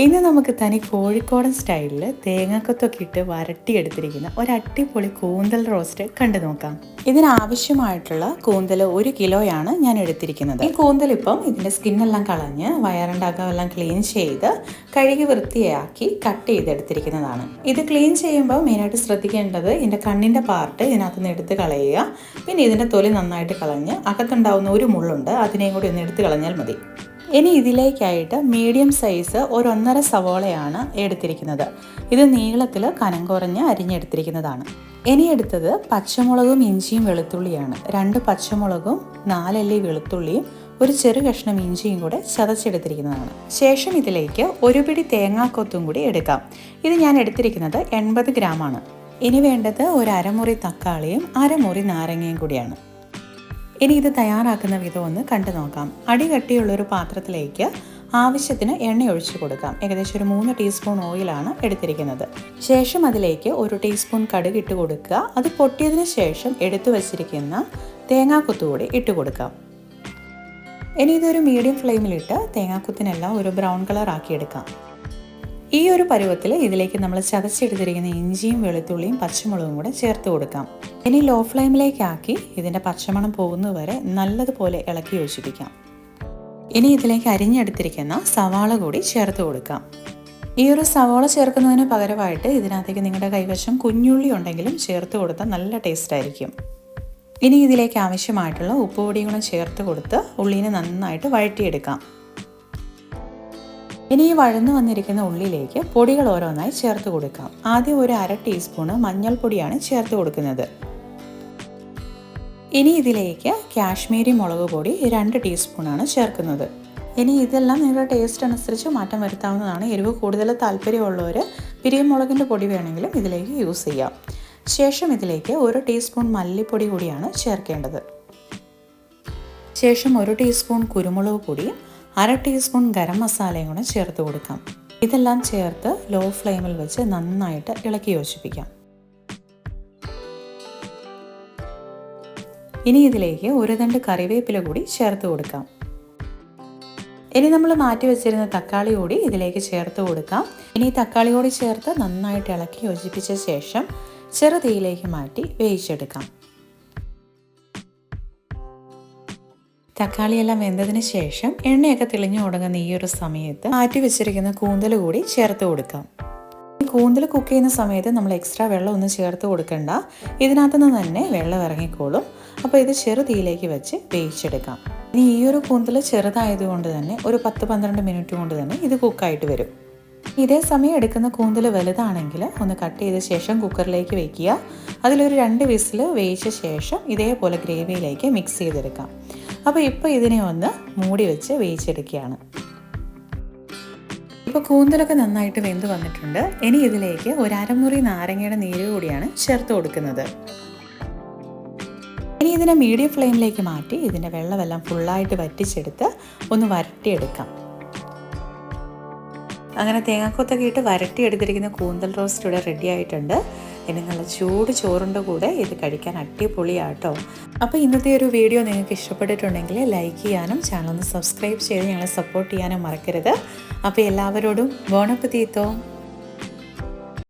ഇന്ന് നമുക്ക് തനി കോഴിക്കോടൻ സ്റ്റൈലിൽ തേങ്ങാക്കൊത്തൊക്കെ ഇട്ട് വരട്ടിയെടുത്തിരിക്കുന്ന ഒരു അടിപൊളി കൂന്തൽ റോസ്റ്റ് കണ്ടു നോക്കാം. ഇതിനാവശ്യമായിട്ടുള്ള കൂന്തൽ 1 കിലോയാണ് ഞാൻ എടുത്തിരിക്കുന്നത്. ഈ കൂന്തൽ ഇപ്പം ഇതിൻ്റെ സ്കിന്നെല്ലാം കളഞ്ഞ് വയറിൻ്റകമെല്ലാം ക്ലീൻ ചെയ്ത് കഴുകി വൃത്തിയാക്കി കട്ട് ചെയ്തെടുത്തിരിക്കുന്നതാണ്. ഇത് ക്ലീൻ ചെയ്യുമ്പോൾ മെയിനായിട്ട് ശ്രദ്ധിക്കേണ്ടത് ഇതിൻ്റെ കണ്ണിൻ്റെ പാർട്ട് ഇതിനകത്ത് നിന്ന് എടുത്ത് കളയുക. പിന്നെ ഇതിൻ്റെ തൊലി നന്നായിട്ട് കളഞ്ഞ് അകത്തുണ്ടാവുന്ന ഒരു മുള്ളുണ്ട്, അതിനെയും കൂടി ഒന്ന് എടുത്ത് കളഞ്ഞാൽ മതി. ഇനി ഇതിലേക്കായിട്ട് മീഡിയം സൈസ് 1.5 സവോളയാണ് എടുത്തിരിക്കുന്നത്. ഇത് നീളത്തിൽ കനം കുറഞ്ഞ് അരിഞ്ഞെടുത്തിരിക്കുന്നതാണ്. ഇനി എടുത്തത് പച്ചമുളകും ഇഞ്ചിയും വെളുത്തുള്ളിയാണ്. 2 പച്ചമുളകും 4 അല്ലി വെളുത്തുള്ളിയും ഒരു ചെറു കഷ്ണം ഇഞ്ചിയും കൂടെ ചതച്ചെടുത്തിരിക്കുന്നതാണ്. ശേഷം ഇതിലേക്ക് 1 പിടി തേങ്ങാക്കൊത്തും കൂടി എടുക്കാം. ഇത് ഞാൻ എടുത്തിരിക്കുന്നത് 80 ഗ്രാമാണ്. ഇനി വേണ്ടത് ഒരു അരമുറി തക്കാളിയും അരമുറി നാരങ്ങയും കൂടിയാണ്. ഇനി ഇത് തയ്യാറാക്കുന്ന വിധം ഒന്ന് കണ്ടു നോക്കാം. അടി കട്ടിയുള്ളൊരു പാത്രത്തിലേക്ക് ആവശ്യത്തിന് എണ്ണ ഒഴിച്ചു കൊടുക്കാം. ഏകദേശം ഒരു 3 ടീസ്പൂൺ ഓയിലാണ് എടുത്തിരിക്കുന്നത്. ശേഷം അതിലേക്ക് 1 ടീസ്പൂൺ കടുക് ഇട്ട് കൊടുക്കുക. അത് പൊട്ടിയതിന് ശേഷം എടുത്തു വച്ചിരിക്കുന്ന തേങ്ങാക്കൊത്തുകൂടി ഇട്ട് കൊടുക്കാം. ഇനി ഇതൊരു മീഡിയം ഫ്ലെയിമിലിട്ട് തേങ്ങാക്കൊത്തിനെല്ലാം ഒരു ബ്രൗൺ കളർ ആക്കിയെടുക്കാം. ഈ ഒരു പരുവത്തിൽ ഇതിലേക്ക് നമ്മൾ ചതച്ചെടുത്തിരിക്കുന്ന ഇഞ്ചിയും വെളുത്തുള്ളിയും പച്ചമുളകും കൂടെ ചേർത്ത് കൊടുക്കാം. ഇനി ലോ ഫ്ലെയിമിലേക്കാക്കി ഇതിൻ്റെ പച്ചമണം പോകുന്നതുവരെ നല്ലതുപോലെ ഇളക്കി യോജിപ്പിക്കാം. ഇനി ഇതിലേക്ക് അരിഞ്ഞെടുത്തിരിക്കുന്ന സവാള കൂടി ചേർത്ത് കൊടുക്കാം. ഈ ഒരു സവാള ചേർക്കുന്നതിന് പകരമായിട്ട് ഇതിനകത്തേക്ക് നിങ്ങളുടെ കൈവശം കുഞ്ഞുള്ളി ഉണ്ടെങ്കിലും ചേർത്ത് കൊടുത്താൽ നല്ല ടേസ്റ്റ് ആയിരിക്കും. ഇനി ഇതിലേക്ക് ആവശ്യമായിട്ടുള്ള ഉപ്പുപൊടിയും കൂടെ ചേർത്ത് കൊടുത്ത് ഉള്ളിനെ നന്നായിട്ട് വഴറ്റിയെടുക്കാം. ഇനി ഈ വഴന്നു വന്നിരിക്കുന്ന ഉള്ളിലേക്ക് പൊടികൾ ഓരോന്നായി ചേർത്ത് കൊടുക്കാം. ആദ്യം ഒരു 1/2 ടീസ്പൂണ് മഞ്ഞൾപ്പൊടിയാണ് ചേർത്ത് കൊടുക്കുന്നത്. ഇനി ഇതിലേക്ക് കാശ്മീരി മുളക് പൊടി 2 ടീസ്പൂണാണ് ചേർക്കുന്നത്. ഇനി ഇതെല്ലാം നിങ്ങളുടെ ടേസ്റ്റ് അനുസരിച്ച് മാറ്റം വരുത്താവുന്നതാണ്. എരിവ് കൂടുതൽ താല്പര്യമുള്ളവർ പിരിയമുളകിൻ്റെ പൊടി വേണമെങ്കിലും ഇതിലേക്ക് യൂസ് ചെയ്യാം. ശേഷം ഇതിലേക്ക് 1 ടീസ്പൂൺ മല്ലിപ്പൊടി കൂടിയാണ് ചേർക്കേണ്ടത്. ശേഷം 1 ടീസ്പൂൺ കുരുമുളക് പൊടി, 1/2 ടീസ്പൂൺ ഗരം മസാലയും കൂടെ ചേർത്ത് കൊടുക്കാം. ഇതെല്ലാം ചേർത്ത് ലോ ഫ്ലെയിമിൽ വെച്ച് നന്നായിട്ട് ഇളക്കി യോജിപ്പിക്കാം. ഇനി ഇതിലേക്ക് 1 തണ്ട് കറിവേപ്പില കൂടി ചേർത്ത് കൊടുക്കാം. ഇനി നമ്മൾ മാറ്റി വെച്ചിരുന്ന തക്കാളി കൂടി ഇതിലേക്ക് ചേർത്ത് കൊടുക്കാം. ഇനി തക്കാളി കൂടി ചേർത്ത് നന്നായിട്ട് ഇളക്കി യോജിപ്പിച്ച ശേഷം ചെറു തീയിലേക്ക് മാറ്റി വേവിച്ചെടുക്കാം. തക്കാളിയെല്ലാം വെന്തതിന് ശേഷം എണ്ണയൊക്കെ തെളിഞ്ഞു തുടങ്ങുന്ന ഈ ഒരു സമയത്ത് മാറ്റി വെച്ചിരിക്കുന്ന കൂന്തൽ കൂടി ചേർത്ത് കൊടുക്കാം. ഈ കൂന്തൽ കുക്ക് ചെയ്യുന്ന സമയത്ത് നമ്മൾ എക്സ്ട്രാ വെള്ളം ഒന്നും ചേർത്ത് കൊടുക്കണ്ട. ഇതിനകത്തുനിന്ന് തന്നെ വെള്ളം ഇറങ്ങിക്കോളും. അപ്പോൾ ഇത് ചെറു തീയിലേക്ക് വെച്ച് വേവിച്ചെടുക്കാം. ഇനി ഈ ഒരു കൂന്തൽ ചെറുതായതുകൊണ്ട് തന്നെ ഒരു 10-12 മിനിറ്റ് കൊണ്ട് തന്നെ ഇത് കുക്കായിട്ട് വരും. ഇതേ സമയം എടുക്കുന്ന കൂന്തൽ വലുതാണെങ്കിൽ ഒന്ന് കട്ട് ചെയ്ത ശേഷം കുക്കറിലേക്ക് വയ്ക്കുക. അതിലൊരു 2 വിസിൽ വേവിച്ച ശേഷം ഇതേപോലെ ഗ്രേവിയിലേക്ക് മിക്സ് ചെയ്തെടുക്കാം. അപ്പോൾ ഇപ്പോൾ ഇതിനെ ഒന്ന് മൂടി വെച്ച് വേവിച്ചെടുക്കുകയാണ്. ഇപ്പോൾ കൂന്തലൊക്കെ നന്നായിട്ട് വെന്ത് വന്നിട്ടുണ്ട്. ഇനി ഇതിലേക്ക് ഒരു അരമുറി നാരങ്ങയുടെ നീര് കൂടിയാണ് ചേർത്ത് കൊടുക്കുന്നത്. ഇനി ഇതിനെ മീഡിയം ഫ്ലെയിമിലേക്ക് മാറ്റി ഇതിൻ്റെ വെള്ളമെല്ലാം ഫുള്ളായിട്ട് വറ്റിച്ചെടുത്ത് ഒന്ന് വരട്ടിയെടുക്കാം. അങ്ങനെ തേങ്ങാക്കൊത്തൊക്കെ ഇട്ട് വരട്ടിയെടുത്തിരിക്കുന്ന കൂന്തൽ റോസ്റ്റ് ഇവിടെ റെഡി ആയിട്ടുണ്ട്. ഇനി നല്ല ചൂട് ചോറിൻ്റെ കൂടെ ഇത് കഴിക്കാൻ അടിപൊളിയാട്ടോ. അപ്പോൾ ഇന്നത്തെ ഒരു വീഡിയോ നിങ്ങൾക്ക് ഇഷ്ടപ്പെട്ടിട്ടുണ്ടെങ്കിൽ ലൈക്ക് ചെയ്യാനും ചാനൽ ഒന്ന് സബ്സ്ക്രൈബ് ചെയ്ത് ഞങ്ങളെ സപ്പോർട്ട് ചെയ്യാനും മറക്കരുത്. അപ്പോൾ എല്ലാവരോടും ബോൺ അപ്പത്തീത്തോ.